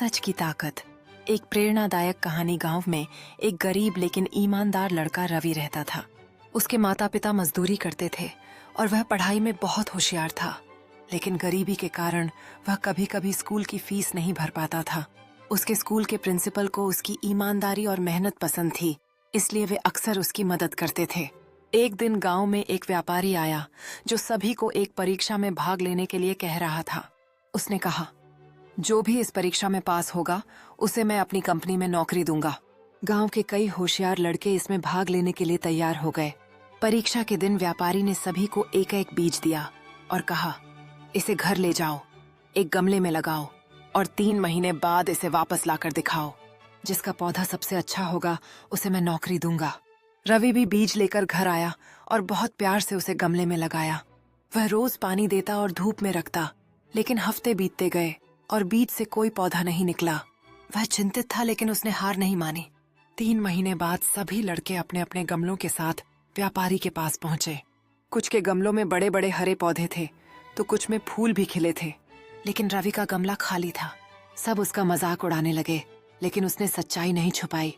सच की ताकत। एक प्रेरणादायक कहानी। गांव में एक गरीब लेकिन ईमानदार लड़का रवि रहता था। उसके माता पिता मजदूरी करते थे और वह पढ़ाई में बहुत होशियार था, लेकिन गरीबी के कारण वह कभी कभी स्कूल की फीस नहीं भर पाता था। उसके स्कूल के प्रिंसिपल को उसकी ईमानदारी और मेहनत पसंद थी, इसलिए वे अक्सर उसकी मदद करते थे। एक दिन गांव में एक व्यापारी आया जो सभी को एक परीक्षा में भाग लेने के लिए कह रहा था। उसने कहा, जो भी इस परीक्षा में पास होगा उसे मैं अपनी कंपनी में नौकरी दूंगा। गांव के कई होशियार लड़के इसमें भाग लेने के लिए तैयार हो गए। परीक्षा के दिन व्यापारी ने सभी को एक एक बीज दिया और कहा, इसे घर ले जाओ, एक गमले में लगाओ और 3 महीने बाद इसे वापस लाकर दिखाओ। जिसका पौधा सबसे अच्छा होगा उसे मैं नौकरी दूंगा। रवि भी बीज लेकर घर आया और बहुत प्यार से उसे गमले में लगाया। वह रोज पानी देता और धूप में रखता, लेकिन हफ्ते बीतते गए और बीज से कोई पौधा नहीं निकला। वह चिंतित था, लेकिन उसने हार नहीं मानी। 3 महीने बाद सभी लड़के अपने अपने गमलों के साथ व्यापारी के पास पहुंचे। कुछ के गमलों में बड़े बड़े हरे पौधे थे तो कुछ में फूल भी खिले थे, लेकिन रवि का गमला खाली था। सब उसका मजाक उड़ाने लगे, लेकिन उसने सच्चाई नहीं छुपाई।